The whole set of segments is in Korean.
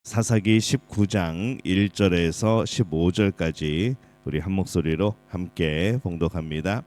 사사기 19장 1절에서 15절까지 우리 한 목소리로 함께 봉독합니다.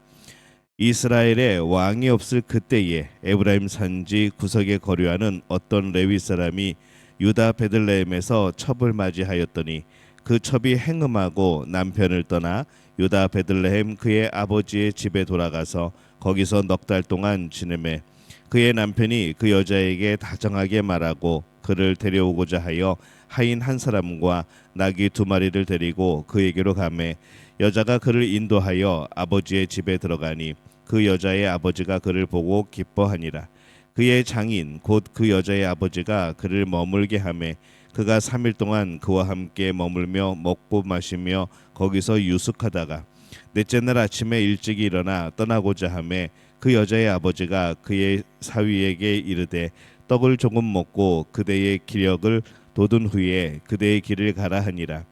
이스라엘에 왕이 없을 그때에 에브라임 산지 구석에 거류하는 어떤 레위 사람이 유다 베들레헴에서 첩을 맞이하였더니 그 첩이 행음하고 남편을 떠나 유다 베들레헴 그의 아버지의 집에 돌아가서 거기서 넉 달 동안 지내매 그의 남편이 그 여자에게 다정하게 말하고 그를 데려오고자 하여 하인 한 사람과 나귀 두 마리를 데리고 그에게로 가매 여자가 그를 인도하여 아버지의 집에 들어가니 그 여자의 아버지가 그를 보고 기뻐하니라. 그의 장인 곧 그 여자의 아버지가 그를 머물게 하매 그가 3일 동안 그와 함께 머물며 먹고 마시며 거기서 유숙하다가 넷째 날 아침에 일찍 일어나 떠나고자 하매 그 여자의 아버지가 그의 사위에게 이르되 떡을 조금 먹고 그대의 기력을 돋은 후에 그대의 길을 가라 하니라.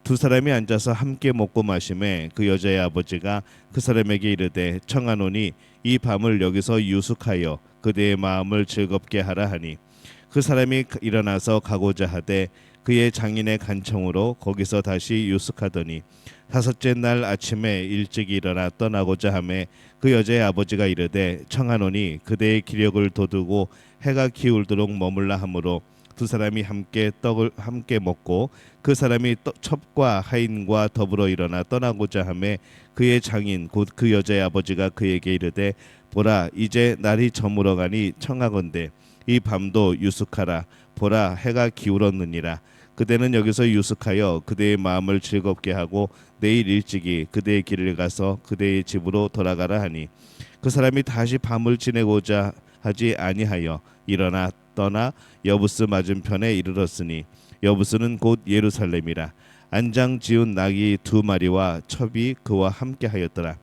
두 사람이 앉아서 함께 먹고 마시매 그 여자의 아버지가 그 사람에게 이르되 청하노니 이 밤을 여기서 유숙하여 그대의 마음을 즐겁게 하라 하니 그 사람이 일어나서 가고자 하되 그의 장인의 간청으로 거기서 다시 유숙하더니 다섯째 날 아침에 일찍 일어나 떠나고자 하매 그 여자의 아버지가 이르되 청하노니 그대의 기력을 돋우고 해가 기울도록 머물라 하므로 두 사람이 함께 떡을 함께 먹고 그 사람이 첩과 하인과 더불어 일어나 떠나고자 하매 그의 장인 곧 그 여자의 아버지가 그에게 이르되 보라 이제 날이 저물어 가니 청하건대 이 밤도 유숙하라. 보라 해가 기울었느니라. 그대는 여기서 유숙하여 그대의 마음을 즐겁게 하고 내일 일찍이 그대의 길을 가서 그대의 집으로 돌아가라 하니 그 사람이 다시 밤을 지내고자 하지 아니하여 일어나 떠나 여부스 맞은편에 이르렀으니 여부스는 곧 예루살렘이라. 안장 지운 나귀 두 마리와 첩이 그와 함께 하였더라.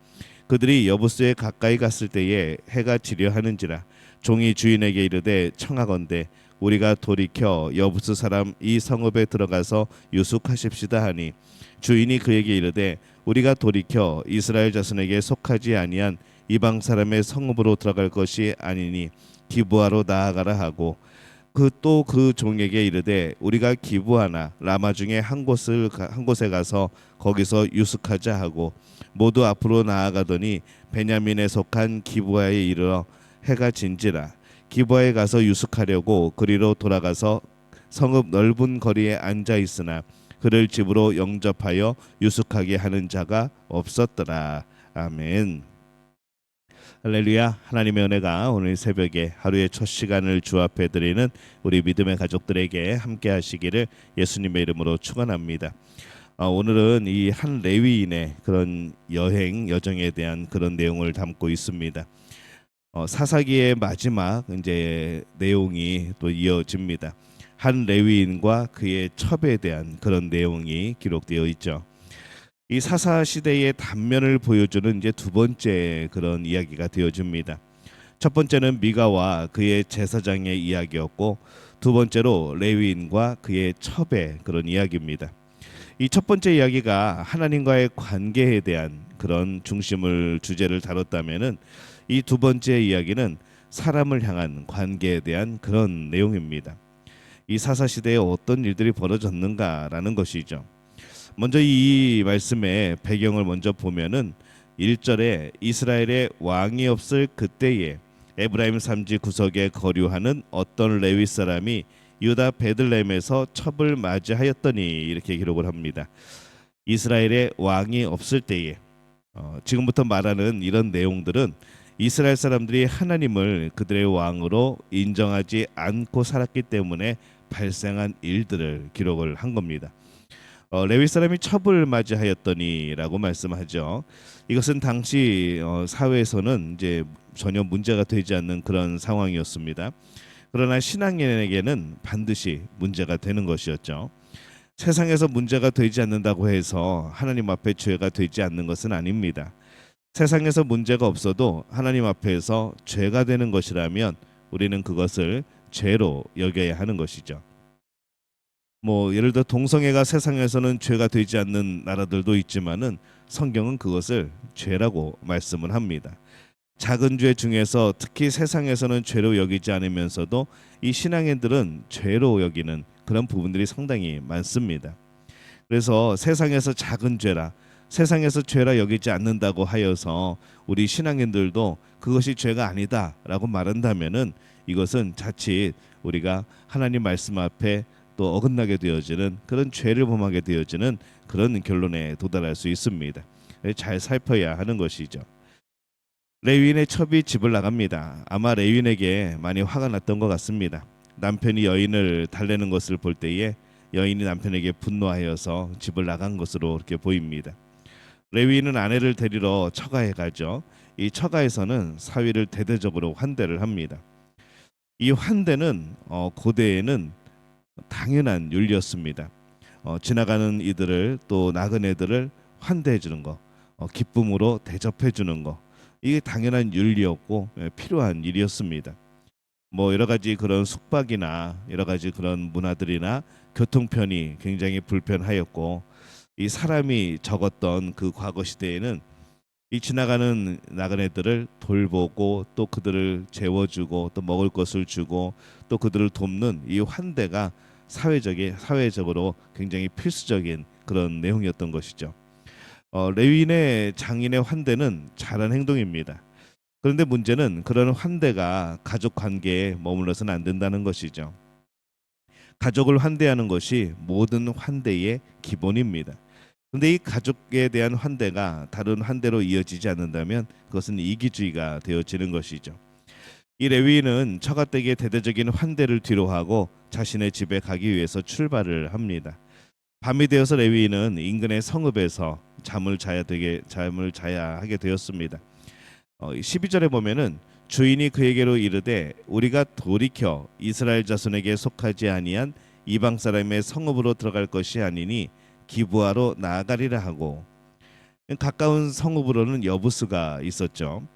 그들이 여부스에 가까이 갔을 때에 해가 지려 하는지라. 종이 주인에게 이르되 청하건대 우리가 돌이켜 여부스 사람 이 성읍에 들어가서 유숙하십시다 하니 주인이 그에게 이르되 우리가 돌이켜 이스라엘 자손에게 속하지 아니한 이방 사람의 성읍으로 들어갈 것이 아니니 기브아로 나아가라 하고 그 종에게 이르되 우리가 기브아나 라마 중에 한 곳에 가서 거기서 유숙하자 하고 모두 앞으로 나아가더니 베냐민에 속한 기브아에 이르러 해가 진지라. 기브아에 가서 유숙하려고 그리로 돌아가서 성읍 넓은 거리에 앉아 있으나 그를 집으로 영접하여 유숙하게 하는 자가 없었더라. 아멘. 할렐루야. 하나님의 은혜가 오늘 새벽에 하루의 첫 시간을 주 앞에 드리는 우리 믿음의 가족들에게 함께 하시기를 예수님의 이름으로 축원합니다. 오늘은 이 한 레위인의 그런 여정에 대한 그런 내용을 담고 있습니다. 사사기의 마지막 이제 내용이 또 이어집니다. 한 레위인과 그의 첩에 대한 그런 내용이 기록되어 있죠. 이 사사 시대의 단면을 보여주는 이제 두 번째 그런 이야기가 되어집니다. 첫 번째는 미가와 그의 제사장의 이야기였고 두 번째로 레위인과 그의 첩의 그런 이야기입니다. 이 첫 번째 이야기가 하나님과의 관계에 대한 그런 주제를 다뤘다면은 이 두 번째 이야기는 사람을 향한 관계에 대한 그런 내용입니다. 이 사사 시대에 어떤 일들이 벌어졌는가라는 것이죠. 먼저 이 말씀의 배경을 먼저 보면은 1절에 이스라엘에 왕이 없을 그때에 에브라임 산지 구석에 거류하는 어떤 레위 사람이 유다 베들레헴에서 첩을 맞이하였더니 이렇게 기록을 합니다. 이스라엘에 왕이 없을 때에 지금부터 말하는 이런 내용들은 이스라엘 사람들이 하나님을 그들의 왕으로 인정하지 않고 살았기 때문에 발생한 일들을 기록을 한 겁니다. 레위 사람이 첩을 맞이하였더니라고 말씀하죠. 이것은 당시 사회에서는 이제 전혀 문제가 되지 않는 그런 상황이었습니다. 그러나 신앙인에게는 반드시 문제가 되는 것이었죠. 세상에서 문제가 되지 않는다고 해서 하나님 앞에 죄가 되지 않는 것은 아닙니다. 세상에서 문제가 없어도 하나님 앞에서 죄가 되는 것이라면 우리는 그것을 죄로 여겨야 하는 것이죠. 예를 들어 동성애가 세상에서는 죄가 되지 않는 나라들도 있지만은 성경은 그것을 죄라고 말씀을 합니다. 작은 죄 중에서 특히 세상에서는 죄로 여기지 않으면서도 이 신앙인들은 죄로 여기는 그런 부분들이 상당히 많습니다. 그래서 세상에서 작은 죄라, 세상에서 죄라 여기지 않는다고 하여서 우리 신앙인들도 그것이 죄가 아니다라고 말한다면은 이것은 자칫 우리가 하나님 말씀 앞에 또 어긋나게 되어지는 그런 죄를 범하게 되어지는 그런 결론에 도달할 수 있습니다. 잘 살펴야 하는 것이죠. 레위인의 첩이 집을 나갑니다. 아마 레위인에게 많이 화가 났던 것 같습니다. 남편이 여인을 달래는 것을 볼 때에 여인이 남편에게 분노하여서 집을 나간 것으로 이렇게 보입니다. 레위인은 아내를 데리러 처가에 가죠. 이 처가에서는 사위를 대대적으로 환대를 합니다. 이 환대는 고대에는 당연한 윤리였습니다. 지나가는 이들을 또 나그네들을 환대해 주는 거, 기쁨으로 대접해 주는 거, 이게 당연한 윤리였고 필요한 일이었습니다. 뭐 여러 가지 그런 숙박이나 여러 가지 그런 문화들이나 교통편이 굉장히 불편하였고 이 사람이 적었던 그 과거 시대에는 이 지나가는 나그네들을 돌보고 또 그들을 재워주고 또 먹을 것을 주고 또 그들을 돕는 이 환대가 사회적으로 굉장히 필수적인 그런 내용이었던 것이죠. 레위인의 장인의 환대는 잘한 행동입니다. 그런데 문제는 그런 환대가 가족 관계에 머물러서는 안 된다는 것이죠. 가족을 환대하는 것이 모든 환대의 기본입니다. 그런데 이 가족에 대한 환대가 다른 환대로 이어지지 않는다면 그것은 이기주의가 되어지는 것이죠. 이 레위인은 처가댁의 대대적인 환대를 뒤로하고 자신의 집에 가기 위해서 출발을 합니다. 밤이 되어서 레위인은 인근의 성읍에서 잠을 자야 하게 되었습니다. 12절에 보면은 주인이 그에게로 이르되 우리가 돌이켜 이스라엘 자손에게 속하지 아니한 이방 사람의 성읍으로 들어갈 것이 아니니 기브아로 나아가리라 하고, 가까운 성읍으로는 여부스가 있었죠.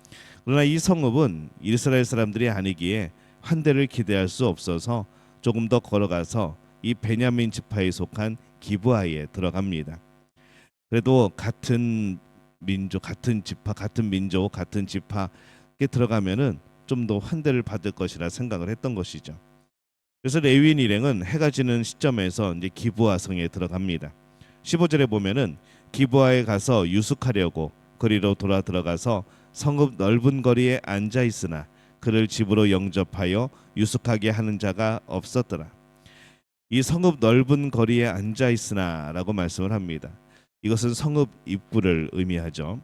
그러나 이 성읍은 이스라엘 사람들이 아니기에 환대를 기대할 수 없어서 조금 더 걸어가서 이 베냐민 지파에 속한 기브아에 들어갑니다. 그래도 같은 민족, 같은 지파, 같은 민족, 같은 지파에 들어가면은 좀 더 환대를 받을 것이라 생각을 했던 것이죠. 그래서 레위인 일행은 해가 지는 시점에서 이제 기브아 성에 들어갑니다. 15절에 보면은 기브아에 가서 유숙하려고 거리로 돌아 들어가서 성읍 넓은 거리에 앉아 있으나 그를 집으로 영접하여 유숙하게 하는 자가 없었더라. 이 성읍 넓은 거리에 앉아 있으나라고 말씀을 합니다. 이것은 성읍 입구를 의미하죠.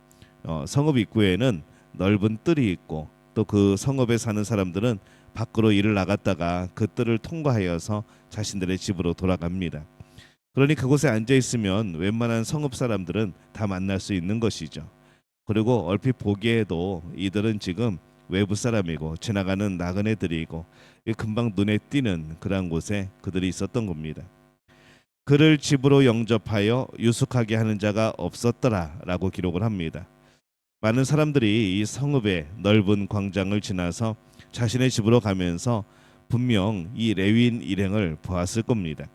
성읍 입구에는 넓은 뜰이 있고 또 그 성읍에 사는 사람들은 밖으로 일을 나갔다가 그 뜰을 통과하여서 자신들의 집으로 돌아갑니다. 그러니 그곳에 앉아 있으면 웬만한 성읍 사람들은 다 만날 수 있는 것이죠. 그리고 얼핏 보기에도 이들은 지금 외부 사람이고 지나가는 나그네들이고 금방 눈에 띄는 그러한 곳에 그들이 있었던 겁니다. 그를 집으로 영접하여 유숙하게 하는 자가 없었더라라고 기록을 합니다. 많은 사람들이 이 성읍의 넓은 광장을 지나서 자신의 집으로 가면서 분명 이 레위인 일행을 보았을 겁니다.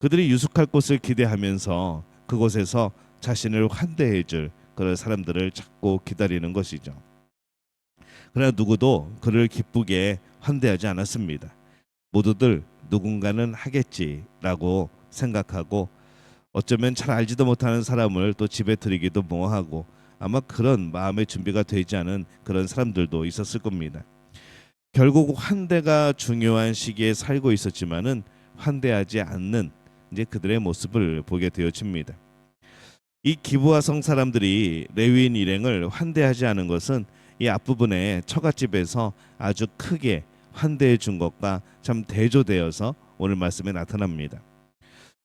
그들이 유숙할 곳을 기대하면서 그곳에서 자신을 환대해줄 그런 사람들을 찾고 기다리는 것이죠. 그러나 누구도 그를 기쁘게 환대하지 않았습니다. 모두들 누군가는 하겠지라고 생각하고 어쩌면 잘 알지도 못하는 사람을 또 집에 들이기도 뭐하고 아마 그런 마음의 준비가 되지 않은 그런 사람들도 있었을 겁니다. 결국 환대가 중요한 시기에 살고 있었지만은 환대하지 않는 이제 그들의 모습을 보게 되어집니다. 이 기브아 성 사람들이 레위인 일행을 환대하지 않은 것은 이 앞부분에 처갓집에서 아주 크게 환대해 준 것과 참 대조되어서 오늘 말씀에 나타납니다.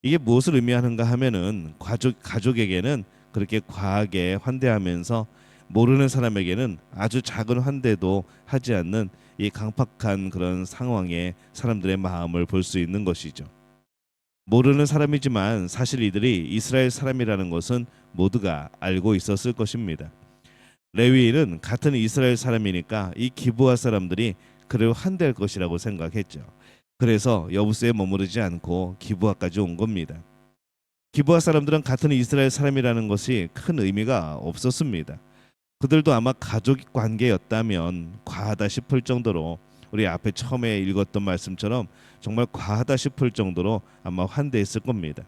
이게 무엇을 의미하는가 하면은 가족에게는 그렇게 과하게 환대하면서 모르는 사람에게는 아주 작은 환대도 하지 않는 이 강팍한 그런 상황에 사람들의 마음을 볼 수 있는 것이죠. 모르는 사람이지만 사실 이들이 이스라엘 사람이라는 것은 모두가 알고 있었을 것입니다. 레위인은 같은 이스라엘 사람이니까 이 기브아 사람들이 그를 환대할 것이라고 생각했죠. 그래서 여부스에 머무르지 않고 기브아까지 온 겁니다. 기브아 사람들은 같은 이스라엘 사람이라는 것이 큰 의미가 없었습니다. 그들도 아마 가족 관계였다면 과하다 싶을 정도로 우리 앞에 처음에 읽었던 말씀처럼 정말 과하다 싶을 정도로 아마 환대했을 겁니다.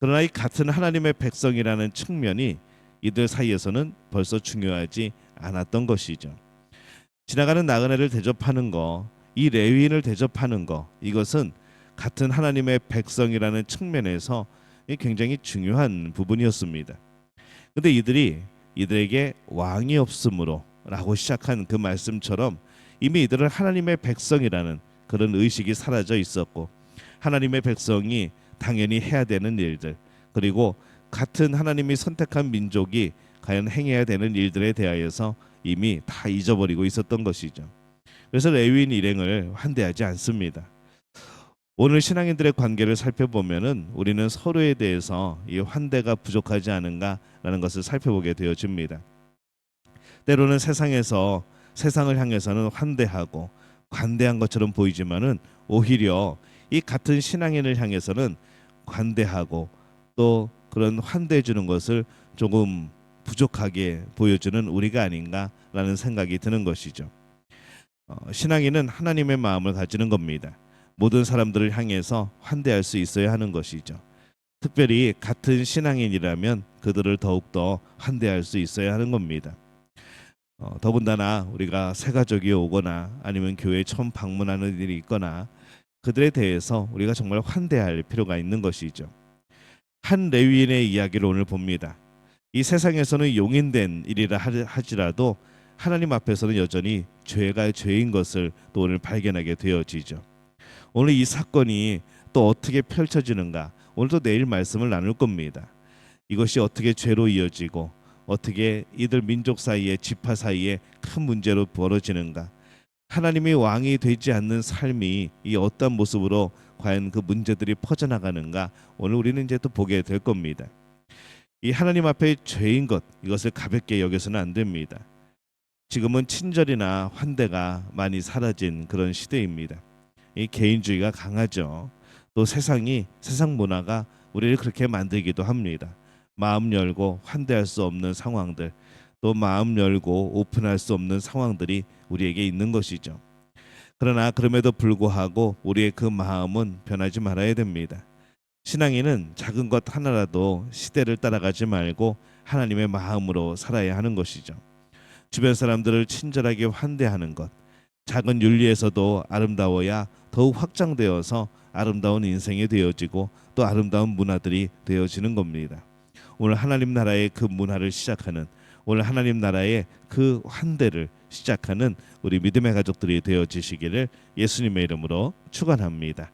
그러나 이 같은 하나님의 백성이라는 측면이 이들 사이에서는 벌써 중요하지 않았던 것이죠. 지나가는 나그네를 대접하는 거, 이 레위인을 대접하는 거, 이것은 같은 하나님의 백성이라는 측면에서 굉장히 중요한 부분이었습니다. 근데 이들에게 왕이 없으므로라고 시작한 그 말씀처럼 이미 이들은 하나님의 백성이라는 그런 의식이 사라져 있었고, 하나님의 백성이 당연히 해야 되는 일들, 그리고 같은 하나님이 선택한 민족이 과연 행해야 되는 일들에 대하여서 이미 다 잊어버리고 있었던 것이죠. 그래서 레위인 일행을 환대하지 않습니다. 오늘 신앙인들의 관계를 살펴보면은 우리는 서로에 대해서 이 환대가 부족하지 않은가라는 것을 살펴보게 되어집니다. 때로는 세상을 향해서는 환대하고 관대한 것처럼 보이지만은 오히려 이 같은 신앙인을 향해서는 관대하고 또 그런 환대해 주는 것을 조금 부족하게 보여주는 우리가 아닌가라는 생각이 드는 것이죠. 신앙인은 하나님의 마음을 가지는 겁니다. 모든 사람들을 향해서 환대할 수 있어야 하는 것이죠. 특별히 같은 신앙인이라면 그들을 더욱더 환대할 수 있어야 하는 겁니다. 더군다나 우리가 새가족이 오거나 아니면 교회에 처음 방문하는 일이 있거나 그들에 대해서 우리가 정말 환대할 필요가 있는 것이죠. 한 레위인의 이야기를 오늘 봅니다. 이 세상에서는 용인된 일이라 하지라도 하나님 앞에서는 여전히 죄가 죄인 것을 또 오늘 발견하게 되어지죠. 오늘 이 사건이 또 어떻게 펼쳐지는가, 오늘도 내일 말씀을 나눌 겁니다. 이것이 어떻게 죄로 이어지고 어떻게 이들 민족 사이에 지파 사이에 큰 문제로 벌어지는가, 하나님이 왕이 되지 않는 삶이 이 어떤 모습으로 과연 그 문제들이 퍼져나가는가, 오늘 우리는 이제 또 보게 될 겁니다. 이 하나님 앞에 죄인 것, 이것을 가볍게 여겨서는 안 됩니다. 지금은 친절이나 환대가 많이 사라진 그런 시대입니다. 이 개인주의가 강하죠. 또 세상 문화가 우리를 그렇게 만들기도 합니다. 마음 열고 환대할 수 없는 상황들, 또 마음 열고 오픈할 수 없는 상황들이 우리에게 있는 것이죠. 그러나 그럼에도 불구하고 우리의 그 마음은 변하지 말아야 됩니다. 신앙인은 작은 것 하나라도 시대를 따라가지 말고 하나님의 마음으로 살아야 하는 것이죠. 주변 사람들을 친절하게 환대하는 것, 작은 윤리에서도 아름다워야 더욱 확장되어서 아름다운 인생이 되어지고 또 아름다운 문화들이 되어지는 겁니다. 오늘 하나님 나라의 그 문화를 시작하는, 오늘 하나님 나라의 그 환대를 시작하는 우리 믿음의 가족들이 되어지시기를 예수님의 이름으로 축원합니다.